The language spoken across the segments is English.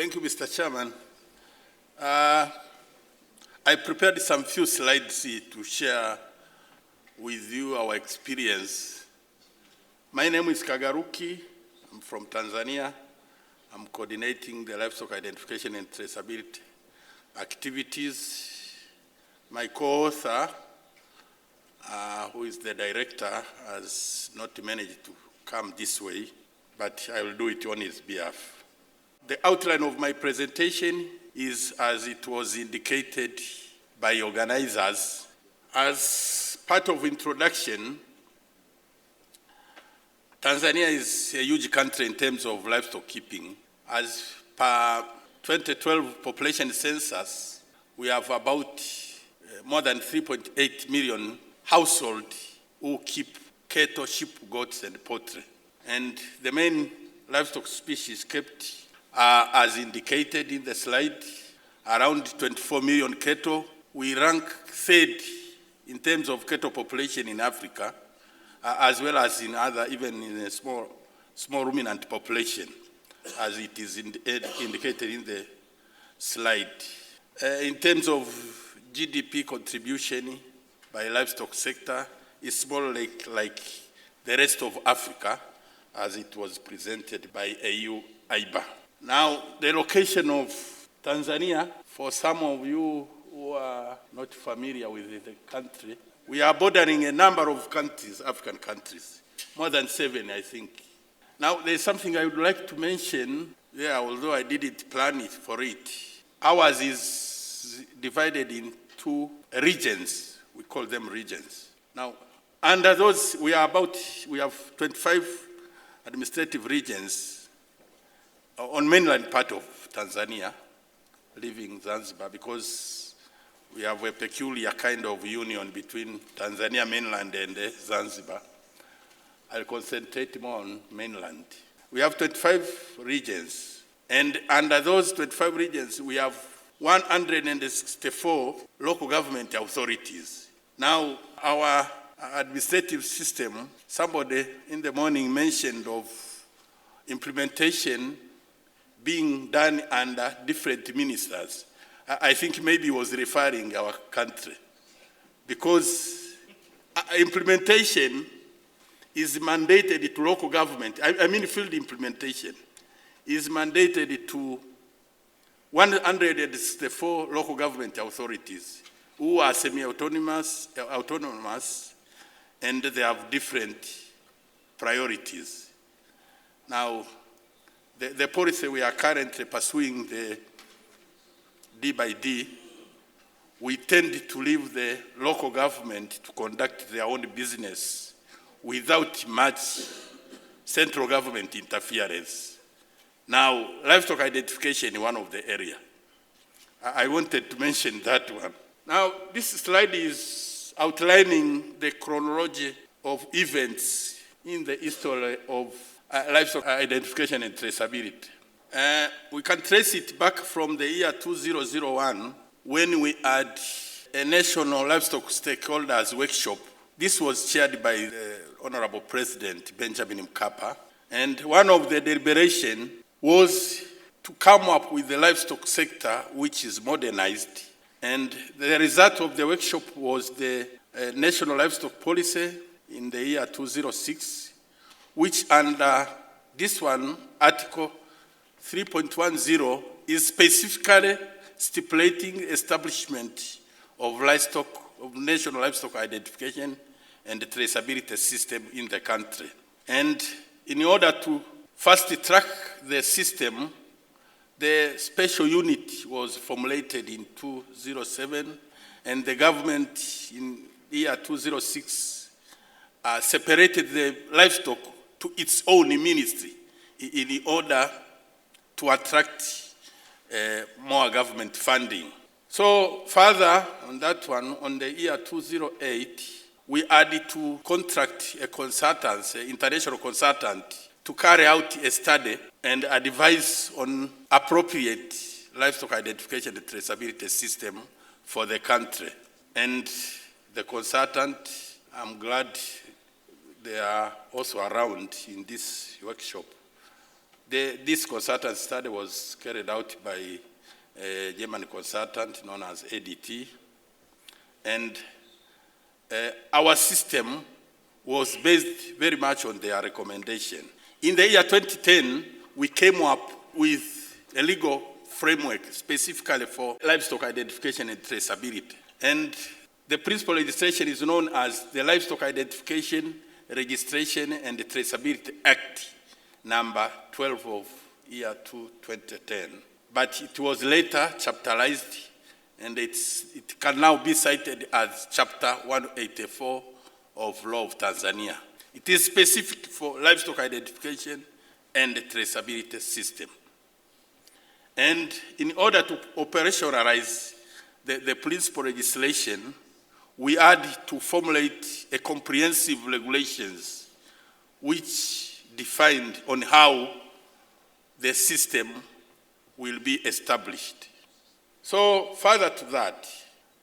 Thank you, Mr. Chairman. I prepared some few slides to share with you our experience. My name is Kagaruki. I'm from Tanzania. I'm coordinating the livestock identification and traceability activities. My co-author, who is the director, has not managed to come this way, but I will do it on his behalf. The outline of my presentation is as it was indicated by organizers. As part of introduction, Tanzania is a huge country in terms of livestock keeping. As per 2012 Population Census, we have about more than 3.8 million households who keep cattle, sheep, goats, and poultry. And the main livestock species kept are, as indicated in the slide, around 24 million cattle. We rank third in terms of cattle population in Africa, as well as in other, even in a small ruminant population, as it is indicated in the slide. In terms of GDP contribution by livestock sector, it's more like the rest of Africa, as it was presented by AU IBA. Now, the location of Tanzania, for some of you who are not familiar with the country, we are bordering a number of countries, African countries, more than 7, I think. Now, there's something I would like to mention, although I didn't plan it for it. Ours is divided in 2 regions. We call them regions. Now, under those, we have 25 administrative regions on mainland part of Tanzania, leaving Zanzibar, because we have a peculiar kind of union between Tanzania mainland and Zanzibar. I'll concentrate more on mainland. We have 25 regions, and under those 25 regions, we have 164 local government authorities. Now, our administrative system, somebody in the morning mentioned of implementation being done under different ministers. I think maybe he was referring our country, because implementation is mandated to local government. I mean field implementation is mandated to 164 local government authorities who are semi-autonomous, and they have different priorities. Now, the policy we are currently pursuing, the D by D, we tend to leave the local government to conduct their own business without much central government interference. Now, livestock identification is one of the areas. I wanted to mention that one. Now, this slide is outlining the chronology of events in the history of livestock identification and traceability. We can trace it back from the year 2001, when we had a national livestock stakeholders workshop. This was chaired by the Honorable President Benjamin Mkapa, and one of the deliberations was to come up with the livestock sector which is modernized. And the result of the workshop was the National Livestock Policy in the year 2006, which under this one, Article 3.10, is specifically stipulating establishment of national livestock identification and traceability system in the country. And in order to fast track the system, the special unit was formulated in 2007, and the government in year 2006 separated the livestock to its own ministry in order to attract more government funding. So further on that one, on the year 2008, we added to contract a consultant, an international consultant, to carry out a study and advise on appropriate livestock identification and traceability system for the country. And the consultant, I'm glad they are also around in this workshop, This consultant study was carried out by a German consultant known as ADT, and our system was based very much on their recommendation. In the year 2010, we came up with a legal framework specifically for livestock identification and traceability. And the principal legislation is known as the Livestock Identification, Registration and Traceability Act, number 12 of year 2010. But it was later chapterized, and it can now be cited as Chapter 184 of Law of Tanzania. It is specific for livestock identification and the traceability system. And in order to operationalize the principal legislation, we had to formulate a comprehensive regulations which defined on how the system will be established. So further to that,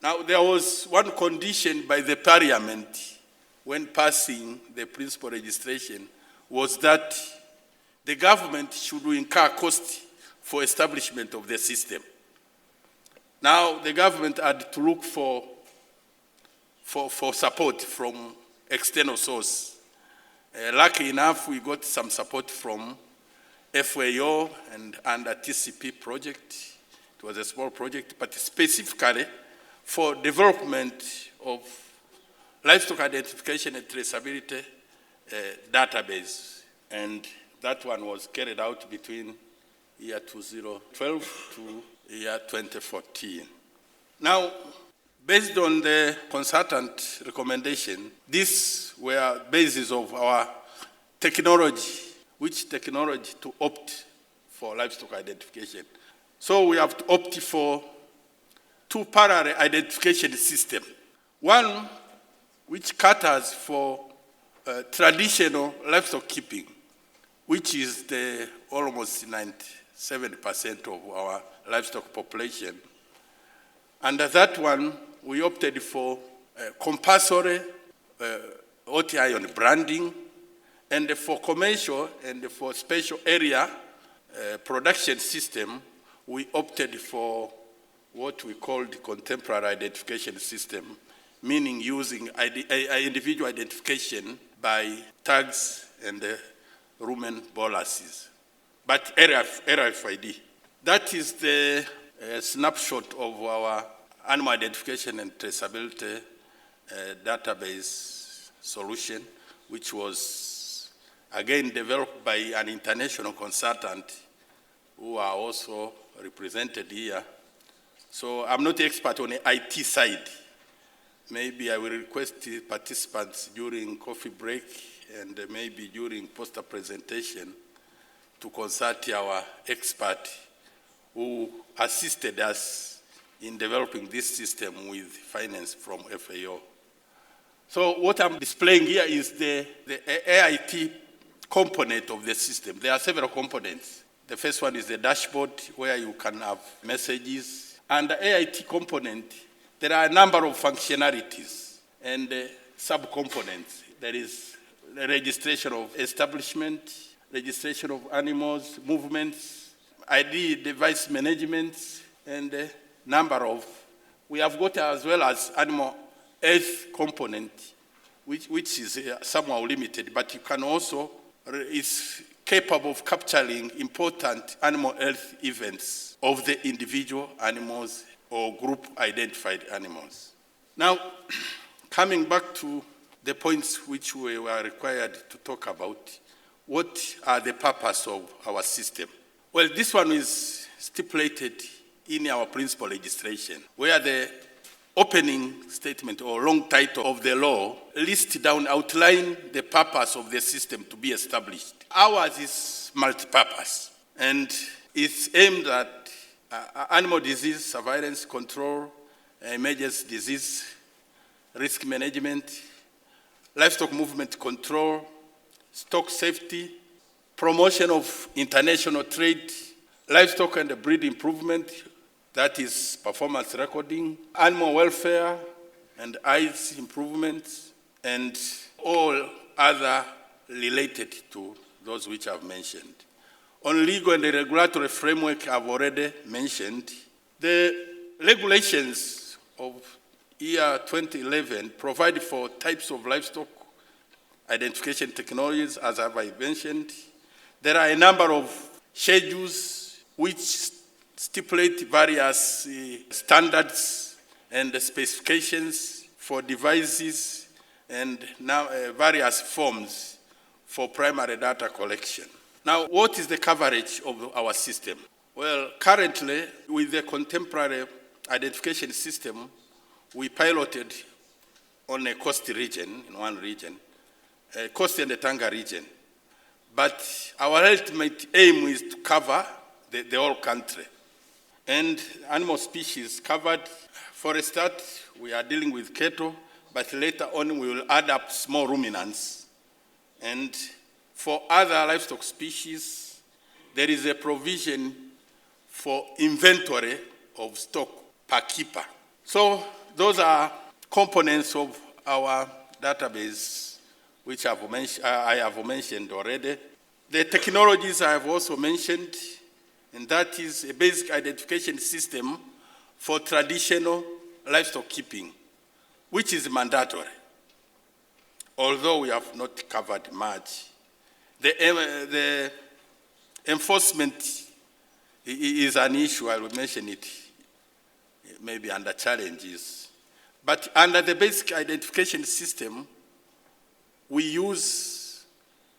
now there was one condition by the Parliament when passing the principal registration, was that the government should incur cost for establishment of the system. Now the government had to look for support from external source. Lucky enough, we got some support from FAO and under TCP project. It was a small project, but specifically for development of livestock identification and traceability database. And that one was carried out between year 2012 to year 2014. Now, based on the consultant recommendation, these were basis of our technology, which technology to opt for livestock identification. So we have to opt for two parallel identification systems. One which caters for traditional livestock keeping, which is the almost 97% of our livestock population. Under that one, we opted for compulsory OTI on branding, and for commercial and for special area production system, we opted for what we called contemporary identification system, meaning using individual identification by tags and rumen boluses, but RFID. That is the snapshot of our animal identification and traceability database solution, which was again developed by an international consultant who are also represented here. So I'm not expert on the IT side. Maybe I will request participants during coffee break and maybe during poster presentation to consult our expert who assisted us in developing this system with finance from FAO. So what I'm displaying here is the AIT component of the system. There are several components. The first one is the dashboard where you can have messages. And the AIT component, there are a number of functionalities and sub-components. There is the registration of establishment, registration of animals, movements, ID device management, and a number of. We have got as well as animal health component, which is somehow limited, but you can also, is capable of capturing important animal health events of the individual animals or group identified animals. Now, coming back to the points which we were required to talk about, what are the purpose of our system? Well, this one is stipulated in our principal legislation, where the opening statement or long title of the law lists down, outline the purpose of the system to be established. Ours is multi-purpose, and it's aimed at animal disease surveillance, control, emergency disease, risk management, livestock movement control, stock safety, promotion of international trade, livestock and breed improvement, that is performance recording, animal welfare and eyes improvements, and all other related to those which I've mentioned. On legal and the regulatory framework I've already mentioned. The regulations of year 2011 provide for types of livestock identification technologies, as I've mentioned. There are a number of schedules which stipulate various standards and specifications for devices and now various forms for primary data collection. Now, what is the coverage of our system? Well, currently, with the contemporary identification system, we piloted on a coast region, in one region, coast and the Tanga region. But our ultimate aim is to cover the whole country. And animal species covered. For a start, we are dealing with cattle, but later on we will add up small ruminants. And for other livestock species, there is a provision for inventory of stock per keeper. So those are components of our database, which I have mentioned already. The technologies I have also mentioned, and that is a basic identification system for traditional livestock keeping, which is mandatory, although we have not covered much. The enforcement is an issue. I will mention it maybe under challenges. But under the basic identification system, we use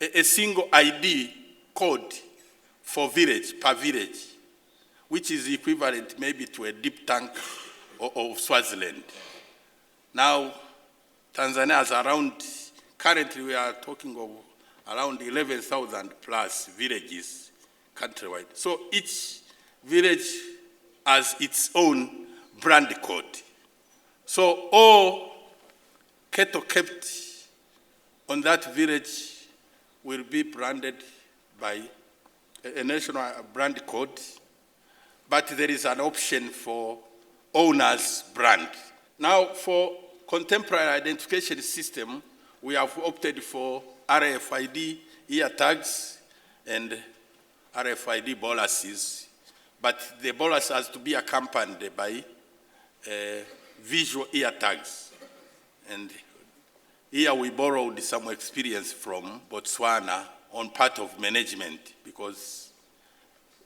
a single ID code for village, per village, which is equivalent maybe to a deep tank of Swaziland. Now, Tanzania has around, currently we are talking of around 11,000 plus villages countrywide. So each village has its own brand code. So all cattle kept on that village will be branded by a national brand code, but there is an option for owner's brand. Now, for contemporary identification system, we have opted for RFID ear tags and RFID boluses, but the bolus has to be accompanied by visual ear tags. And here we borrowed some experience from Botswana on part of management, because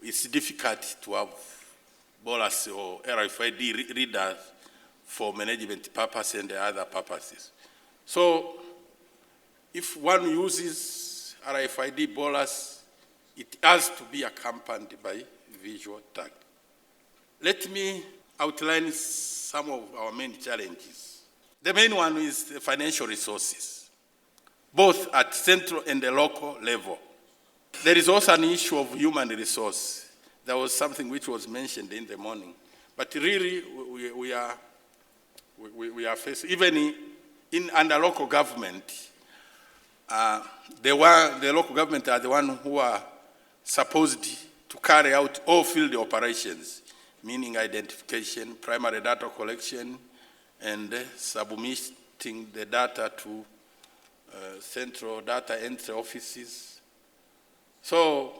it's difficult to have bolus or RFID readers for management purposes and other purposes. So if one uses RFID bolus, it has to be accompanied by visual tag. Let me outline some of our main challenges. The main one is the financial resources, both at central and the local level. There is also an issue of human resource. There was something which was mentioned in the morning. But really, we are facing, even under local government, the local government are the ones who are supposed to carry out all field operations, meaning identification, primary data collection, and submitting the data to central data entry offices. So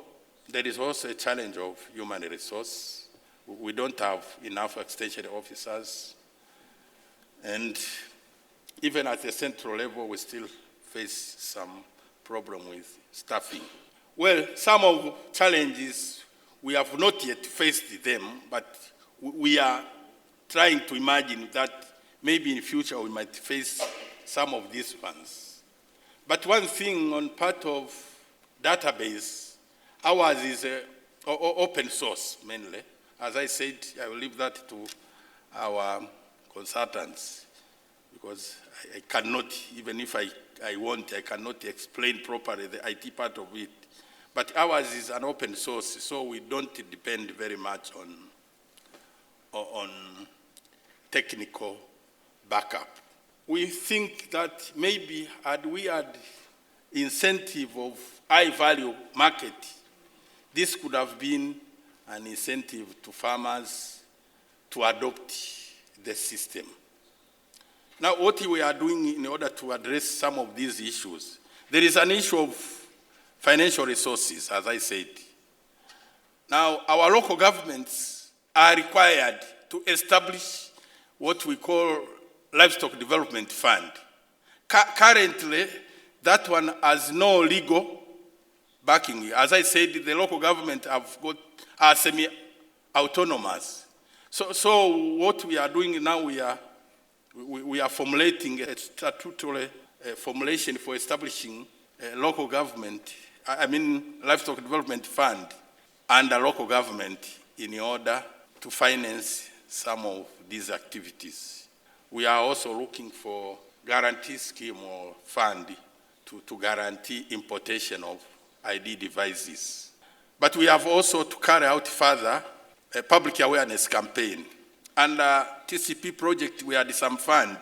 there is also a challenge of human resource. We don't have enough extension officers. And even at the central level, we still face some problem with staffing. Well, some of challenges, we have not yet faced them, but we are trying to imagine that maybe in the future we might face some of these ones. But one thing on part of database, ours is open source mainly. As I said, I will leave that to our consultants, because I cannot, even if I want, I cannot explain properly the IT part of it. But ours is an open source, so we don't depend very much on technical backup. We think that maybe had we had incentive of high value market, this could have been an incentive to farmers to adopt the system. Now, what we are doing in order to address some of these issues, there is an issue of financial resources, as I said. Now, our local governments are required to establish what we call Livestock Development Fund. Currently, that one has no legal backing. As I said, the local government are semi-autonomous. So what we are doing now, we are formulating a statutory formulation for establishing a local government, Livestock Development Fund under local government in order to finance some of these activities. We are also looking for guarantee scheme or fund to guarantee importation of ID devices. But we have also to carry out further a public awareness campaign. Under TCP project, we had some fund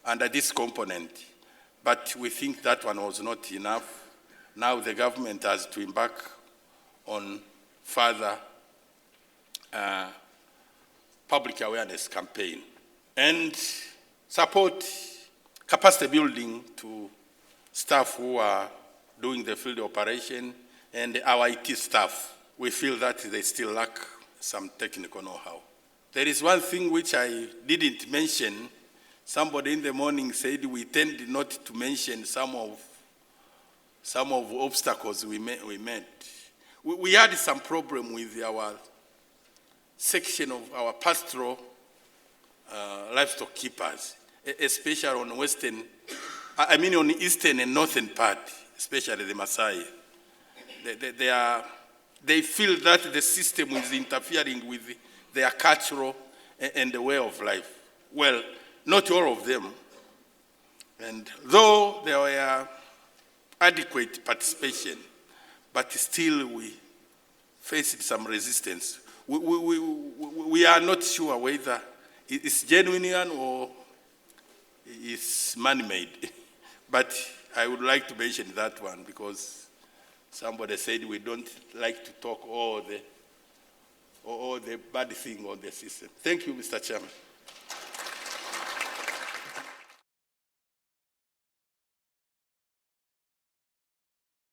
under this component, but we think that one was not enough. Now the government has to embark on further public awareness campaign and support capacity building to staff who are doing the field operation and our IT staff. We feel that they still lack some technical know-how. There is one thing which I didn't mention. Somebody in the morning said we tend not to mention some of obstacles we met. We had some problem with our section of our pastoral livestock keepers, especially on on eastern and northern part, especially the Maasai. They feel that the system is interfering with their cultural and the way of life. Well, not all of them. And though there were adequate participation, but still we faced some resistance. We are not sure whether it's genuine or it's man-made. But I would like to mention that one because somebody said we don't like to talk all the bad thing on the system. Thank you, Mr. Chairman.